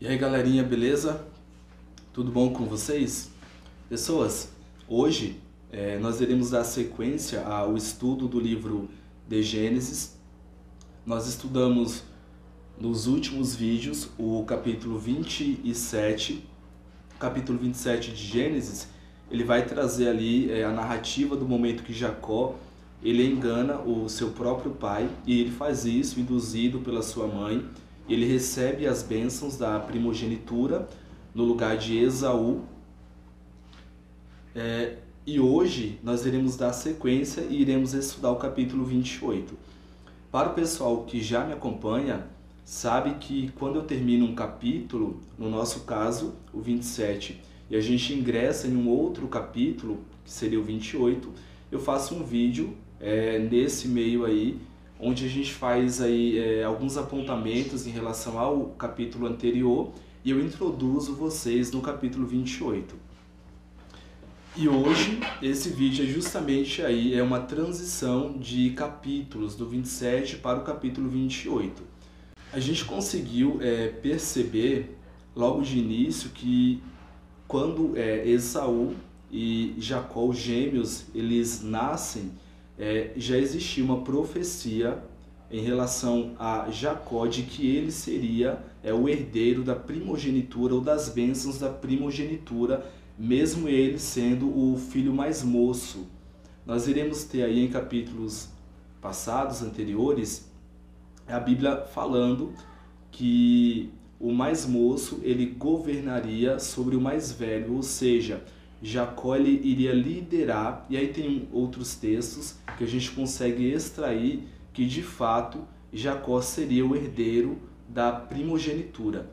E aí galerinha, beleza? Tudo bom com vocês? Pessoas, hoje nós iremos dar sequência ao estudo do livro de Gênesis. Nós estudamos nos últimos vídeos o capítulo 27. O capítulo 27 de Gênesis, ele vai trazer ali a narrativa do momento que Jacó ele engana o seu próprio pai, e ele faz isso induzido pela sua mãe. Ele recebe as bênçãos da primogenitura no lugar de Esaú. E hoje nós iremos dar sequência e iremos estudar o capítulo 28. Para o pessoal que já me acompanha, sabe que quando eu termino um capítulo, no nosso caso o 27, e a gente ingressa em um outro capítulo, que seria o 28, eu faço um vídeo nesse meio aí, onde a gente faz aí alguns apontamentos em relação ao capítulo anterior, e eu introduzo vocês no capítulo 28. E hoje esse vídeo é justamente aí uma transição de capítulos do 27 para o capítulo 28. A gente conseguiu perceber logo de início que quando Esaú e Jacó, os gêmeos, eles nascem, já existia uma profecia em relação a Jacó de que ele seria o herdeiro da primogenitura ou das bênçãos da primogenitura, mesmo ele sendo o filho mais moço. Nós iremos ter aí em capítulos passados, anteriores, a Bíblia falando que o mais moço ele governaria sobre o mais velho, ou seja, Jacó ele iria liderar. E aí tem outros textos que a gente consegue extrair que de fato Jacó seria o herdeiro da primogenitura.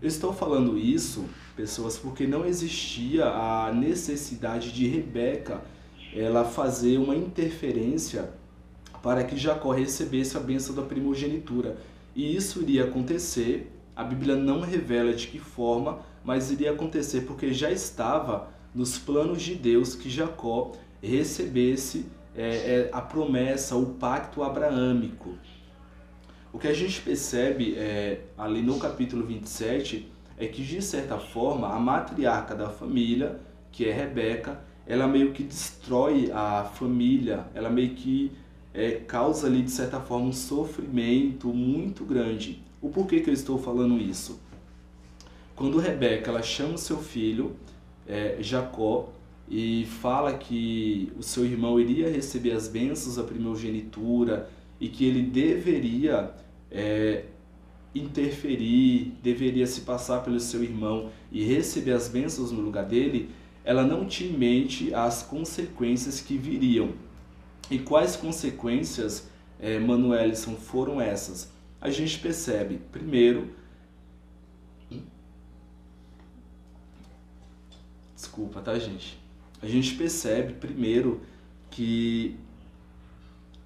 Eu estou falando isso, pessoas, porque não existia a necessidade de Rebeca ela fazer uma interferência para que Jacó recebesse a bênção da primogenitura. E isso iria acontecer, a Bíblia não revela de que forma, mas iria acontecer porque já estava nos planos de Deus que Jacó recebesse a promessa, o pacto abraâmico. O que a gente percebe ali no capítulo 27 é que, de certa forma, a matriarca da família, que é Rebeca, ela meio que destrói a família, ela meio que causa ali, de certa forma, um sofrimento muito grande. O porquê que eu estou falando isso? Quando Rebeca ela chama o seu filho, Jacó, e fala que o seu irmão iria receber as bênçãos da primogenitura e que ele deveria interferir, deveria se passar pelo seu irmão e receber as bênçãos no lugar dele, ela não tinha em mente as consequências que viriam. E quais consequências, Manuelson, foram essas? A gente percebe, primeiro, desculpa, tá, gente? A gente percebe, primeiro, que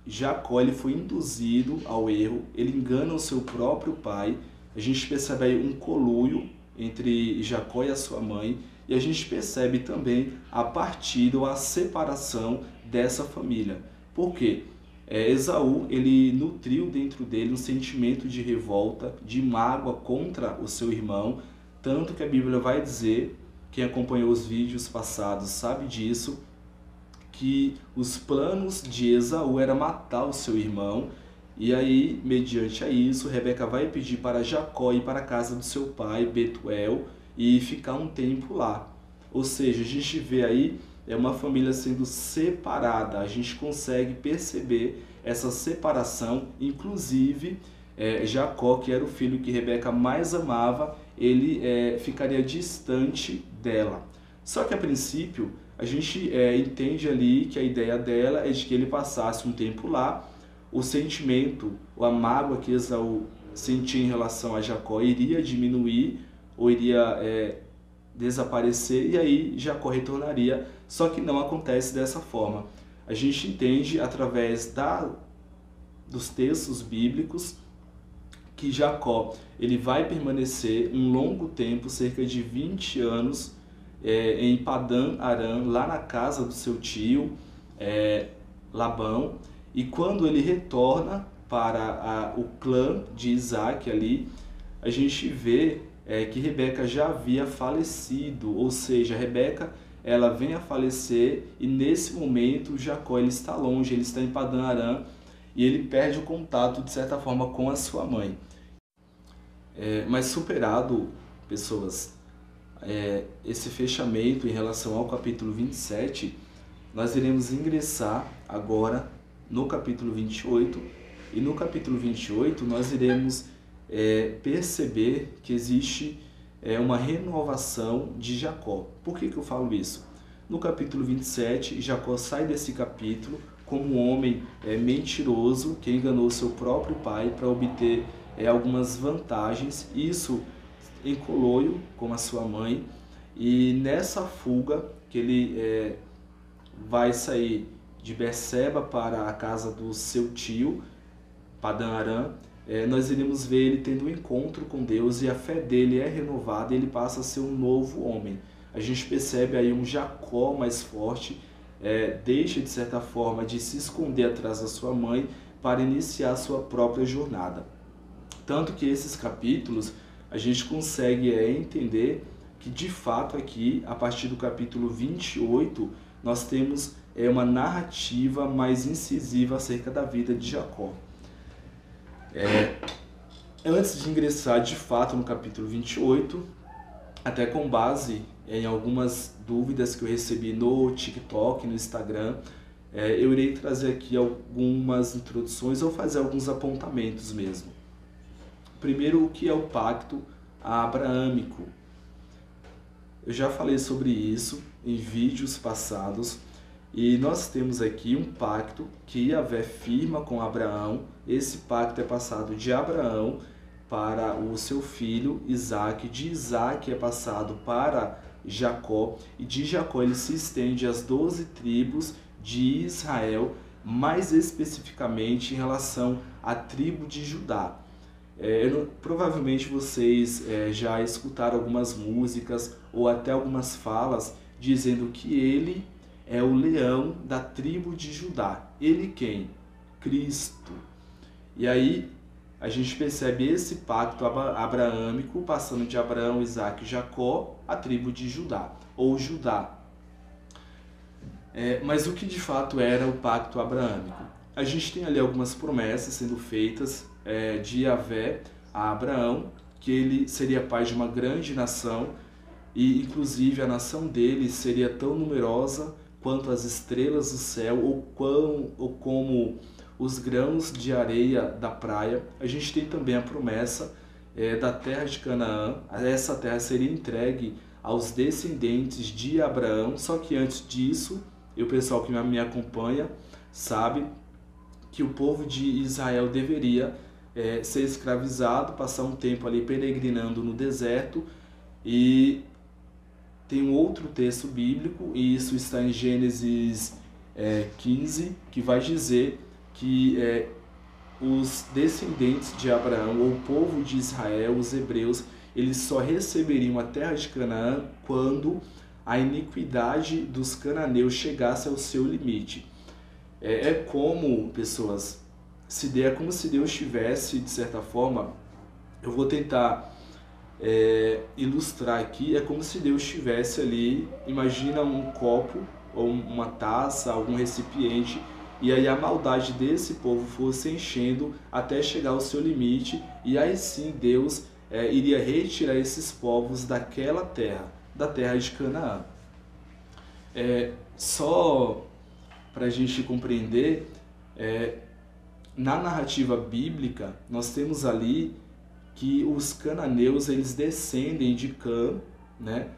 Jacó ele foi induzido ao erro, ele engana o seu próprio pai. A gente percebe aí um conluio entre Jacó e a sua mãe, e a gente percebe também a partida ou a separação dessa família. Por quê? Esaú ele nutriu dentro dele um sentimento de revolta, de mágoa contra o seu irmão, tanto que a Bíblia vai dizer, quem acompanhou os vídeos passados sabe disso, que os planos de Esaú era matar o seu irmão. E aí, mediante a isso, Rebeca vai pedir para Jacó ir para a casa do seu pai, Betuel, e ficar um tempo lá. Ou seja, a gente vê aí uma família sendo separada. A gente consegue perceber essa separação. Inclusive, Jacó, que era o filho que Rebeca mais amava, ele ficaria distante dela. Só que a princípio a gente entende ali que a ideia dela é de que ele passasse um tempo lá. O sentimento, a mágoa que Esaú sentia em relação a Jacó iria diminuir ou iria desaparecer, e aí Jacó retornaria. Só que não acontece dessa forma. A gente entende através dos textos bíblicos que Jacó ele vai permanecer um longo tempo, cerca de 20 anos, em Padã Arã, lá na casa do seu tio Labão. E quando ele retorna para o clã de Isaac ali, a gente vê que Rebeca já havia falecido, ou seja, Rebeca ela vem a falecer e nesse momento Jacó ele está longe, ele está em Padã Arã e ele perde o contato de certa forma com a sua mãe. Mas superado, pessoas, esse fechamento em relação ao capítulo 27, nós iremos ingressar agora no capítulo 28 e no capítulo 28 nós iremos perceber que existe uma renovação de Jacó. Por que eu falo isso? No capítulo 27, Jacó sai desse capítulo como um homem mentiroso que enganou seu próprio pai para obter algumas vantagens, isso em coloio com a sua mãe, e nessa fuga que ele vai sair de Berseba para a casa do seu tio, Padã Arã, nós iremos ver ele tendo um encontro com Deus e a fé dele é renovada e ele passa a ser um novo homem. A gente percebe aí um Jacó mais forte, deixa de certa forma de se esconder atrás da sua mãe para iniciar a sua própria jornada. Tanto que esses capítulos a gente consegue entender que de fato aqui, a partir do capítulo 28, nós temos uma narrativa mais incisiva acerca da vida de Jacó. Antes de ingressar de fato no capítulo 28, até com base em algumas dúvidas que eu recebi no TikTok, no Instagram, eu irei trazer aqui algumas introduções ou fazer alguns apontamentos mesmo. Primeiro, o que é o pacto abraâmico? Eu já falei sobre isso em vídeos passados e nós temos aqui um pacto que Yahvé firma com Abraão. Esse pacto é passado de Abraão para o seu filho Isaque, de Isaque é passado para Jacó e de Jacó ele se estende às 12 tribos de Israel, mais especificamente em relação à tribo de Judá. Provavelmente vocês já escutaram algumas músicas ou até algumas falas dizendo que ele é o leão da tribo de Judá. Ele quem? Cristo. E aí a gente percebe esse pacto abraâmico passando de Abraão, Isaque e Jacó, a tribo de Judá, ou Judá. Mas o que de fato era o pacto abraâmico? A gente tem ali algumas promessas sendo feitas de Yahvé a Abraão, que ele seria pai de uma grande nação e inclusive a nação dele seria tão numerosa quanto as estrelas do céu ou como os grãos de areia da praia. A gente tem também a promessa da terra de Canaã. Essa terra seria entregue aos descendentes de Abraão, só que antes disso, e o pessoal que me acompanha sabe que o povo de Israel deveria ser escravizado, passar um tempo ali peregrinando no deserto. E tem um outro texto bíblico, e isso está em Gênesis 15, que vai dizer que os descendentes de Abraão, ou o povo de Israel, os hebreus, eles só receberiam a terra de Canaã quando a iniquidade dos cananeus chegasse ao seu limite. Como, pessoas, é como se Deus tivesse, de certa forma, eu vou tentar ilustrar aqui, é como se Deus estivesse ali, imagina um copo, ou uma taça, algum recipiente, e aí a maldade desse povo fosse enchendo até chegar ao seu limite, e aí sim Deus iria retirar esses povos daquela terra, da terra de Canaã. Só para a gente compreender, na narrativa bíblica, nós temos ali que os cananeus eles descendem de Cã, né?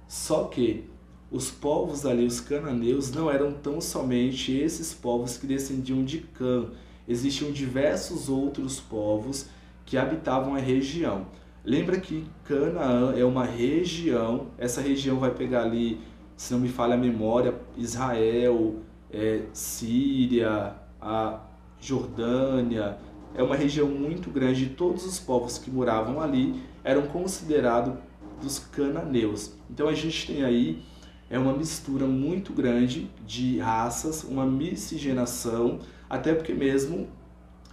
Só que os povos ali, os cananeus, não eram tão somente esses povos que descendiam de Cã. Existiam diversos outros povos que habitavam a região. Lembra que Canaã é uma região, essa região vai pegar ali, se não me falha a memória, Israel, Síria, a Jordânia. É uma região muito grande, e todos os povos que moravam ali eram considerados dos cananeus. Então a gente tem aí uma mistura muito grande de raças, uma miscigenação, até porque mesmo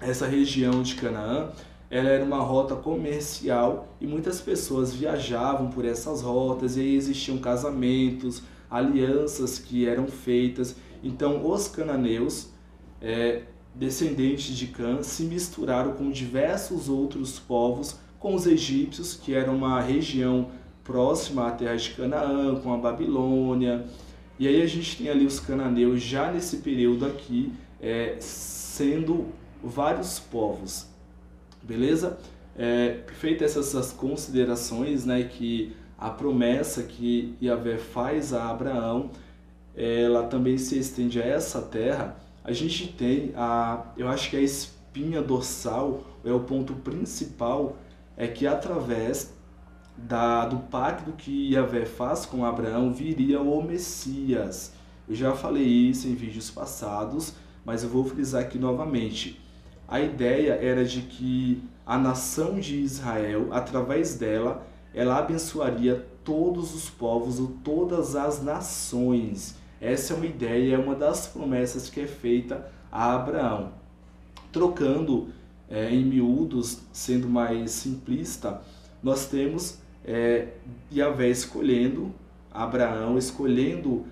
essa região de Canaã ela era uma rota comercial e muitas pessoas viajavam por essas rotas, e aí existiam casamentos, alianças que eram feitas. Então os cananeus, descendentes de Cã, se misturaram com diversos outros povos, com os egípcios, que era uma região próxima à terra de Canaã, com a Babilônia. E aí a gente tem ali os cananeus já nesse período aqui, sendo vários povos, beleza? Feitas essas considerações, né, que a promessa que Yahvé faz a Abraão, ela também se estende a essa terra. A gente tem eu acho que a espinha dorsal, o ponto principal, é que através do pacto que Yahvé faz com Abraão, viria o Messias. Eu já falei isso em vídeos passados, mas eu vou frisar aqui novamente. A ideia era de que a nação de Israel, através dela, ela abençoaria todos os povos ou todas as nações. Essa é uma ideia, é uma das promessas que é feita a Abraão. Trocando em miúdos, sendo mais simplista, nós temos Yahvé escolhendo Abraão, escolhendo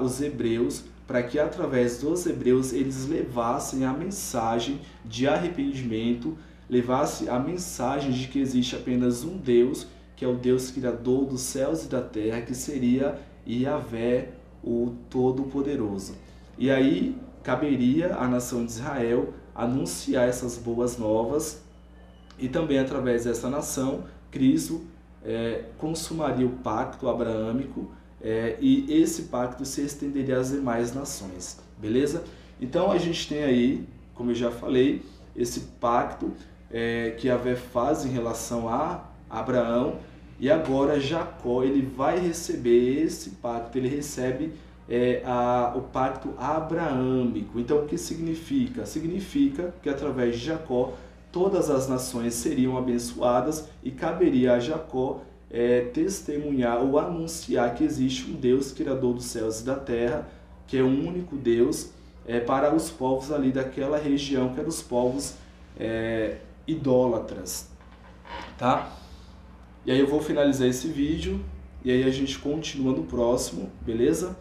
os hebreus, para que através dos hebreus eles levassem a mensagem de arrependimento, levassem a mensagem de que existe apenas um Deus, que é o Deus criador dos céus e da terra, que seria Yahvé, o Todo-Poderoso. E aí caberia à nação de Israel anunciar essas boas novas, e também através dessa nação, Cristo consumaria o pacto abraâmico, e esse pacto se estenderia às demais nações, beleza? Então a gente tem aí, como eu já falei, esse pacto que Yahvé faz em relação a Abraão, e agora Jacó, ele vai receber esse pacto, ele recebe o pacto abraâmico. Então o que significa? Significa que através de Jacó todas as nações seriam abençoadas, e caberia a Jacó testemunhar ou anunciar que existe um Deus criador dos céus e da terra, que é o único Deus, para os povos ali daquela região, que eram os povos idólatras, tá? E aí eu vou finalizar esse vídeo, e aí a gente continua no próximo, beleza?